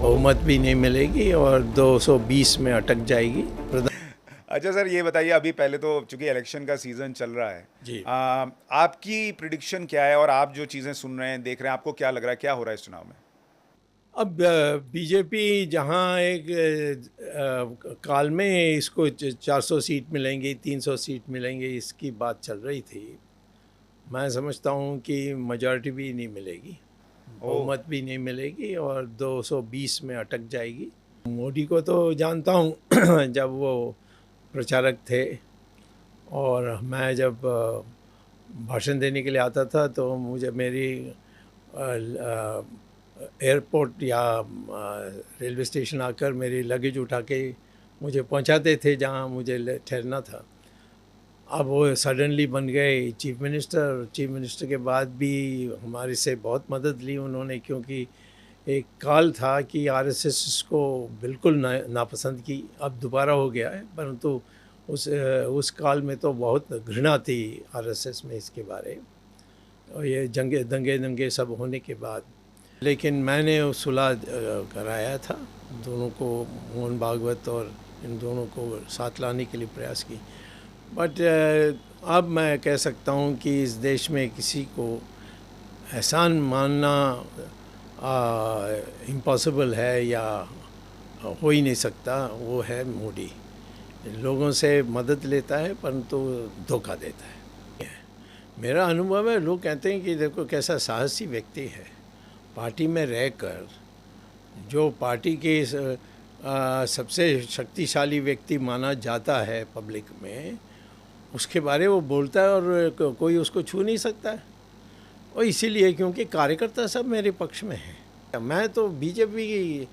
बहुमत भी नहीं मिलेगी और 220 में अटक जाएगी। अच्छा सर, ये बताइए, अभी पहले तो चूंकि इलेक्शन का सीजन चल रहा है जी। आपकी प्रिडिक्शन क्या है, और आप जो चीज़ें सुन रहे हैं, देख रहे हैं, आपको क्या लग रहा है, क्या हो रहा है इस चुनाव में? अब बीजेपी जहां एक काल में इसको 400 सीट मिलेंगी, 300 सीट मिलेंगी, इसकी बात चल रही थी। मैं समझता हूं कि मेजॉरिटी भी नहीं मिलेगी, ओह। बहुमत भी नहीं मिलेगी और 220 में अटक जाएगी। मोदी को तो जानता हूं जब वो प्रचारक थे, और मैं जब भाषण देने के लिए आता था तो मुझे मेरी एयरपोर्ट या रेलवे स्टेशन आकर मेरी लगेज उठा के मुझे पहुंचाते थे जहां मुझे ठहरना था। अब वो सडनली बन गए चीफ मिनिस्टर। चीफ मिनिस्टर के बाद भी हमारे से बहुत मदद ली उन्होंने, क्योंकि एक काल था कि आरएसएस को बिल्कुल नापसंद की। अब दोबारा हो गया है, परंतु उस काल में तो बहुत घृणा थी आरएसएस में इसके बारे। और ये दंगे दंगे सब होने के बाद, लेकिन मैंने सुलह कराया था दोनों को, मोहन भागवत और इन दोनों को साथ लाने के लिए प्रयास की। बट अब मैं कह सकता हूँ कि इस देश में किसी को एहसान मानना इम्पॉसिबल है या हो ही नहीं सकता। वो है मोदी, लोगों से मदद लेता है परंतु धोखा देता है। मेरा अनुभव है, लोग कहते हैं कि देखो कैसा साहसी व्यक्ति है, पार्टी में रहकर जो पार्टी के सबसे शक्तिशाली व्यक्ति माना जाता है पब्लिक में, उसके बारे वो बोलता है और कोई उसको छू नहीं सकता है। और इसीलिए क्योंकि कार्यकर्ता सब मेरे पक्ष में हैं। मैं तो बीजेपी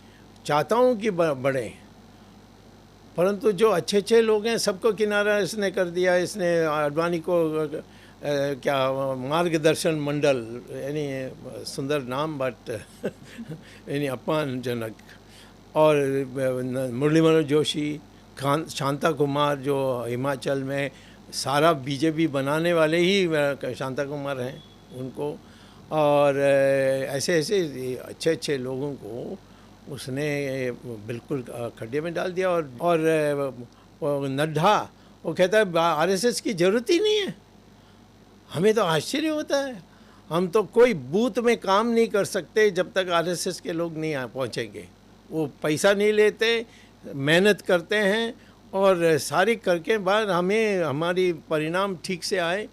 चाहता हूँ कि बढ़े, परंतु जो अच्छे अच्छे लोग हैं सबको किनारा इसने कर दिया। इसने आडवाणी को क्या मार्गदर्शन मंडल, यानी सुंदर नाम बट यानी अपमानजनक। और मुरली मनोहर जोशी, शांता कुमार जो हिमाचल में सारा बीजेपी बनाने वाले ही शांता कुमार हैं उनको, और ऐसे ऐसे अच्छे अच्छे लोगों को उसने बिल्कुल खड्डे में डाल दिया। और नड्डा वो कहता है आरएसएस की ज़रूरत ही नहीं है। हमें तो आश्चर्य होता है, हम तो कोई बूथ में काम नहीं कर सकते जब तक आरएसएस के लोग नहीं पहुँचेंगे। वो पैसा नहीं लेते, मेहनत करते हैं, और सारी करके बाद हमें हमारी परिणाम ठीक से आए,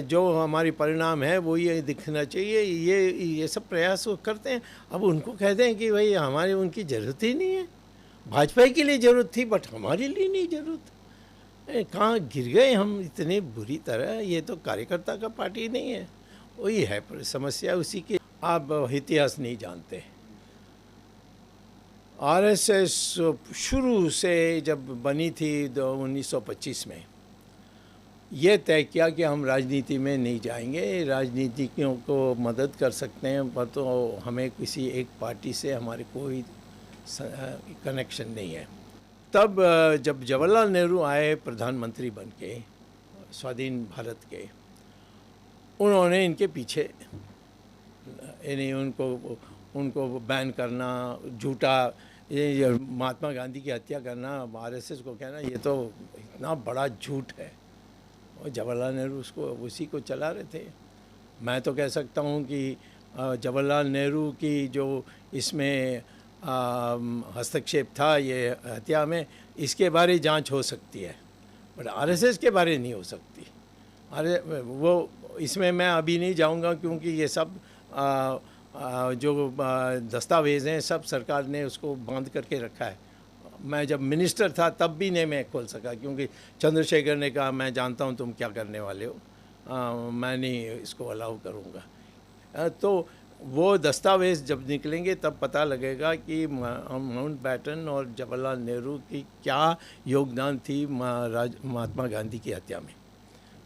जो हमारी परिणाम है वो ये दिखना चाहिए। ये सब प्रयास वो करते हैं। अब उनको कहते हैं कि भाई हमारी उनकी ज़रूरत ही नहीं है। भाजपा के लिए ज़रूरत थी बट हमारे लिए नहीं ज़रूरत। कहाँ गिर गए हम इतने बुरी तरह। ये तो कार्यकर्ता का पार्टी नहीं है, वही है समस्या उसी की। आप इतिहास नहीं जानते। आरएसएस शुरू से जब बनी थी 1925 में, ये तय किया कि हम राजनीति में नहीं जाएंगे, राजनीतिज्ञों को मदद कर सकते हैं पर तो हमें किसी एक पार्टी से हमारे कोई कनेक्शन नहीं है। तब जब जवाहरलाल नेहरू आए प्रधानमंत्री बन के स्वाधीन भारत के, उन्होंने इनके पीछे यानी उनको बैन करना, झूठा ये महात्मा गांधी की हत्या करना, आरएसएस को कहना ये तो इतना बड़ा झूठ है। और जवाहरलाल नेहरू उसी को चला रहे थे। मैं तो कह सकता हूँ कि जवाहरलाल नेहरू की जो इसमें हस्तक्षेप था ये हत्या में, इसके बारे जांच हो सकती है, बट आरएसएस के बारे नहीं हो सकती। अरे वो इसमें मैं अभी नहीं जाऊंगा, क्योंकि ये सब जो दस्तावेज़ हैं सब सरकार ने उसको बांध करके रखा है। मैं जब मिनिस्टर था तब भी नहीं मैं खोल सका, क्योंकि चंद्रशेखर ने कहा मैं जानता हूँ तुम क्या करने वाले हो, मैं नहीं इसको अलाउ करूँगा। तो वो दस्तावेज़ जब निकलेंगे तब पता लगेगा कि माउंटबेटन और जवाहरलाल नेहरू की क्या योगदान थी महात्मा गांधी की हत्या में।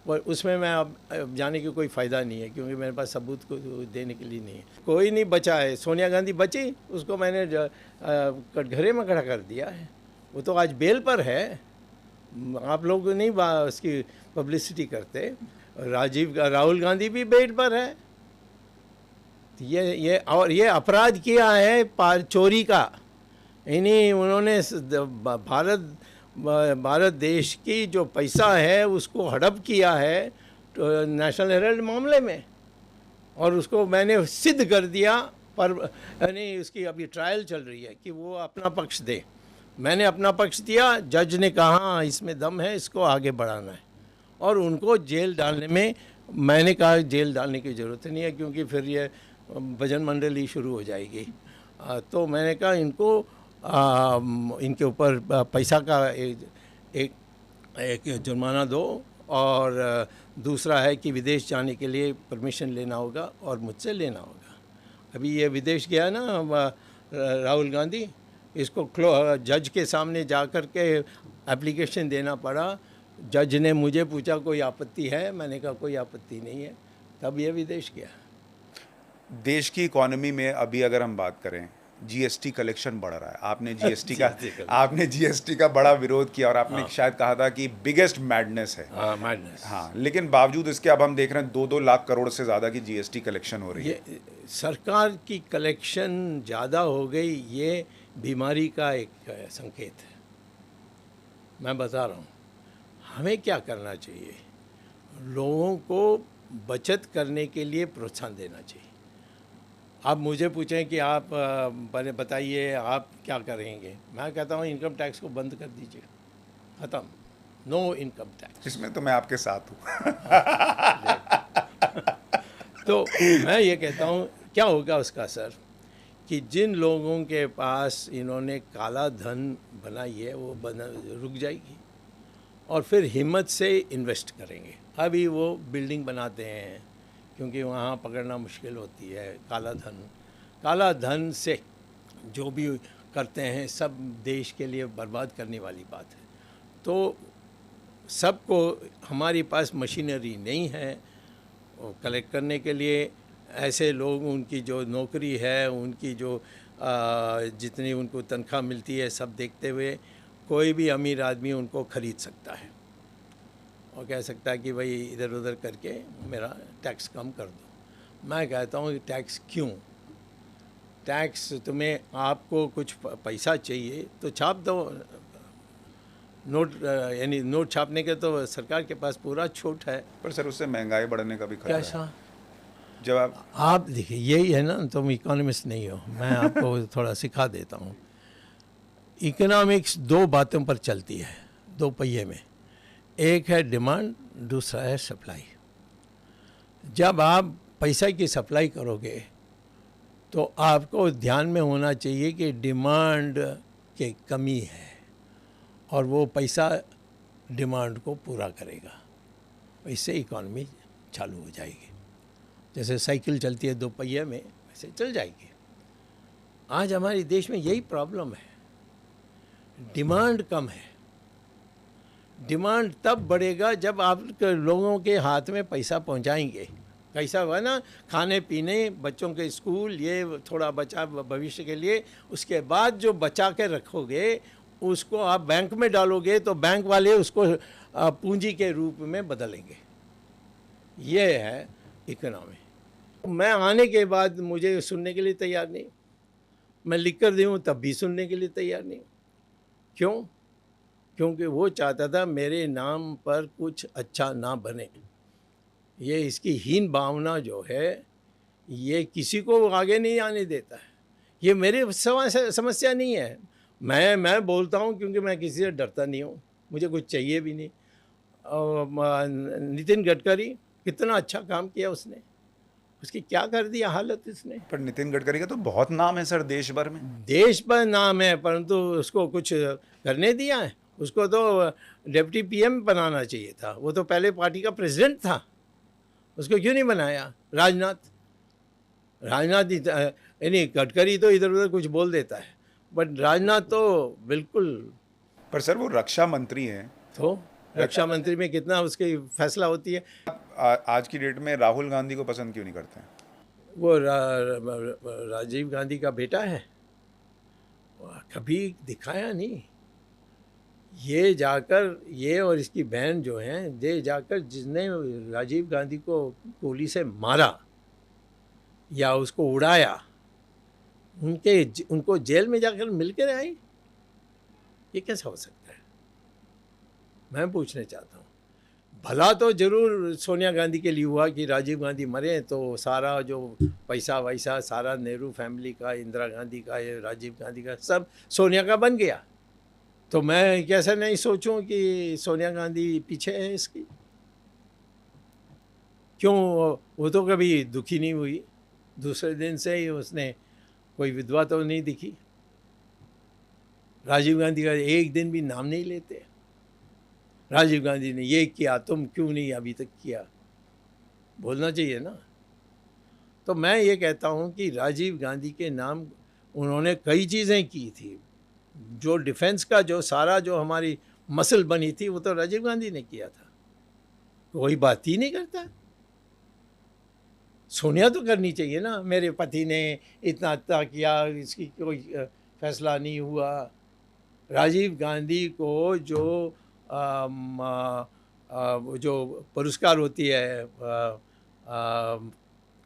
और उसमें मैं अब जाने की कोई फ़ायदा नहीं है, क्योंकि मेरे पास सबूत को देने के लिए नहीं है। कोई नहीं बचा है। सोनिया गांधी बची, उसको मैंने कटघरे में खड़ा कर दिया है। वो तो आज बेल पर है। आप लोग नहीं उसकी पब्लिसिटी करते। राहुल गांधी भी बेल पर है। ये अपराध किया है चोरी का। इन्हीं उन्होंने भारत देश की जो पैसा है उसको हड़प किया है तो नेशनल हेराल्ड मामले में, और उसको मैंने सिद्ध कर दिया। पर यानी उसकी अभी ट्रायल चल रही है कि वो अपना पक्ष दे। मैंने अपना पक्ष दिया, जज ने कहा इसमें दम है, इसको आगे बढ़ाना है, और उनको जेल डालने में मैंने कहा जेल डालने की ज़रूरत नहीं है क्योंकि फिर ये भजन मंडली शुरू हो जाएगी। तो मैंने कहा इनको इनके ऊपर पैसा का एक जुर्माना दो, और दूसरा है कि विदेश जाने के लिए परमिशन लेना होगा और मुझसे लेना होगा। अभी ये विदेश गया ना राहुल गांधी, इसको जज के सामने जा कर के एप्लीकेशन देना पड़ा। जज ने मुझे पूछा कोई आपत्ति है, मैंने कहा कोई आपत्ति नहीं है, तब ये विदेश गया। देश की इकोनॉमी में अभी अगर हम बात करें, जीएसटी कलेक्शन बढ़ रहा है। आपने जीएसटी का बड़ा विरोध किया और आपने शायद कहा था कि बिगेस्ट मैडनेस है। मैडनेस। हाँ, लेकिन बावजूद इसके अब हम देख रहे हैं 2-2 लाख करोड़ से ज़्यादा की जीएसटी कलेक्शन हो रही है। ये सरकार की कलेक्शन ज़्यादा हो गई, ये बीमारी का एक संकेत है। मैं बता रहा हूँ हमें क्या करना चाहिए, लोगों को बचत करने के लिए प्रोत्साहन देना चाहिए। आप मुझे पूछें कि आप बताइए आप क्या करेंगे, मैं कहता हूँ इनकम टैक्स को बंद कर दीजिए, ख़त्म, नो इनकम टैक्स। इसमें तो मैं आपके साथ हूँ। तो मैं ये कहता हूँ क्या होगा उसका असर, कि जिन लोगों के पास इन्होंने काला धन बनाई है वो रुक जाएगी, और फिर हिम्मत से इन्वेस्ट करेंगे। अभी वो बिल्डिंग बनाते हैं क्योंकि वहाँ पकड़ना मुश्किल होती है काला धन से जो भी करते हैं सब देश के लिए बर्बाद करने वाली बात है। तो सबको, हमारे पास मशीनरी नहीं है कलेक्ट करने के लिए। ऐसे लोग, उनकी जो नौकरी है, उनकी जो जितनी उनको तनख्वाह मिलती है, सब देखते हुए कोई भी अमीर आदमी उनको ख़रीद सकता है और कह सकता है कि भाई इधर उधर करके मेरा टैक्स कम कर दो। मैं कहता हूँ टैक्स क्यों? टैक्स तुम्हें, आपको कुछ पैसा चाहिए तो छाप दो नोट, यानी नोट छापने के तो सरकार के पास पूरा छूट है। पर सर उससे महंगाई बढ़ने का भी खतरा है। कैसा? जब आप देखिए, यही है ना, तुम इकोनॉमिस्ट नहीं हो, मैं आपको थोड़ा सिखा देता हूँ। इकोनॉमिक्स दो बातों पर चलती है, दो पहिए में, एक है डिमांड, दूसरा है सप्लाई। जब आप पैसा की सप्लाई करोगे तो आपको ध्यान में होना चाहिए कि डिमांड की कमी है और वो पैसा डिमांड को पूरा करेगा, इससे इकॉनमी चालू हो जाएगी। जैसे साइकिल चलती है दो पहिए में, वैसे चल जाएगी। आज हमारे देश में यही प्रॉब्लम है, डिमांड कम है। डिमांड तब बढ़ेगा जब आप लोगों के हाथ में पैसा पहुंचाएंगे। कैसा हुआ ना, खाने पीने, बच्चों के स्कूल, ये थोड़ा बचा भविष्य के लिए, उसके बाद जो बचा के रखोगे उसको आप बैंक में डालोगे तो बैंक वाले उसको पूंजी के रूप में बदलेंगे। ये है इकोनॉमी। मैं आने के बाद मुझे सुनने के लिए तैयार नहीं, मैं लिख कर दूँ तब भी सुनने के लिए तैयार नहीं। क्यों? क्योंकि वो चाहता था मेरे नाम पर कुछ अच्छा ना बने। ये इसकी हीन भावना जो है, ये किसी को आगे नहीं आने देता है। ये मेरी समस्या नहीं है, मैं बोलता हूँ क्योंकि मैं किसी से डरता नहीं हूँ, मुझे कुछ चाहिए भी नहीं। और नितिन गडकरी कितना अच्छा काम किया उसने, उसकी क्या कर दिया हालत इसने। पर नितिन गडकरी का तो बहुत नाम है सर देश भर में। देश भर नाम है, परंतु उसको कुछ करने दिया है? उसको तो डिप्टी पीएम बनाना चाहिए था, वो तो पहले पार्टी का प्रेसिडेंट था, उसको क्यों नहीं बनाया? राजनाथ यानी गडकरी तो इधर उधर कुछ बोल देता है, बट राजनाथ तो बिल्कुल। पर सर वो रक्षा मंत्री हैं, तो रक्षा मंत्री में कितना उसकी फैसला होती है। आज की डेट में राहुल गांधी को पसंद क्यों नहीं करते हैं? वो राजीव गांधी का बेटा है, कभी दिखाया नहीं। ये जाकर, ये और इसकी बहन जो हैं, ये जाकर जिसने राजीव गांधी को गोली से मारा, या उसको उड़ाया, उनको जेल में जाकर मिल कर आई, ये कैसा हो सकता है? मैं पूछना चाहता हूँ। भला तो जरूर सोनिया गांधी के लिए हुआ कि राजीव गांधी मरे तो सारा जो पैसा वैसा सारा नेहरू फैमिली का, इंदिरा गांधी का, ये राजीव गांधी का, सब सोनिया का बन गया। तो मैं कैसे नहीं सोचूं कि सोनिया गांधी पीछे है इसकी? क्यों? वो तो कभी दुखी नहीं हुई, दूसरे दिन से ही उसने कोई विधवा तो नहीं दिखी। राजीव गांधी का एक दिन भी नाम नहीं लेते। राजीव गांधी ने ये किया, तुम क्यों नहीं अभी तक किया? बोलना चाहिए ना। तो मैं ये कहता हूँ कि राजीव गांधी के नाम उन्होंने कई चीज़ें की थी। जो डिफेंस का जो सारा जो हमारी मसल बनी थी वो तो राजीव गांधी ने किया था। कोई बात ही नहीं करता। सोनिया तो करनी चाहिए ना, मेरे पति ने इतना इतना किया, इसकी कोई फैसला नहीं हुआ। राजीव गांधी को जो जो पुरस्कार होती है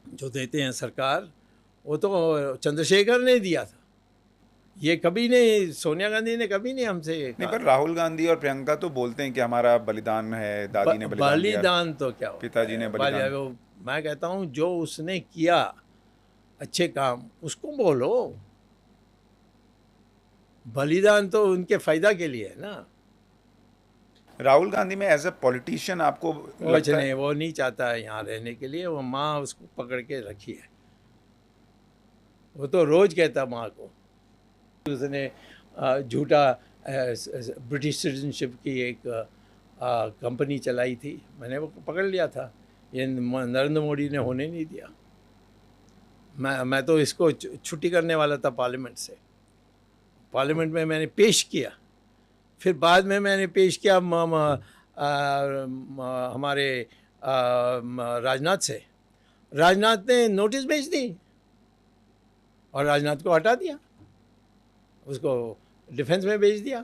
जो देते हैं सरकार, वो तो चंद्रशेखर ने दिया था। ये कभी नहीं, सोनिया गांधी ने कभी नहीं हमसे नहीं, पर राहुल गांधी और प्रियंका तो बोलते हैं कि हमारा बलिदान है, दादी ने बलिदान दिया, बलिदान तो क्या होता पिताजी ने है? बलिदान। वो मैं कहता हूँ जो उसने किया अच्छे काम, उसको बोलो। बलिदान तो उनके फायदा के लिए है ना। राहुल गांधी में एज ए पॉलिटिशियन आपको कुछ लगता है? नहीं, वो नहीं चाहता है यहाँ रहने के लिए। वो माँ उसको पकड़ के रखी है। वो तो रोज कहता माँ को। उसने झूठा ब्रिटिश सिटीजनशिप की एक कंपनी चलाई थी, मैंने वो पकड़ लिया था। ये नरेंद्र मोदी ने होने नहीं दिया। मैं तो इसको छुट्टी करने वाला था पार्लियामेंट से। पार्लियामेंट में मैंने पेश किया, फिर बाद में मैंने पेश किया हमारे राजनाथ से। राजनाथ ने नोटिस भेज दी और राजनाथ को हटा दिया, उसको डिफेंस में भेज दिया।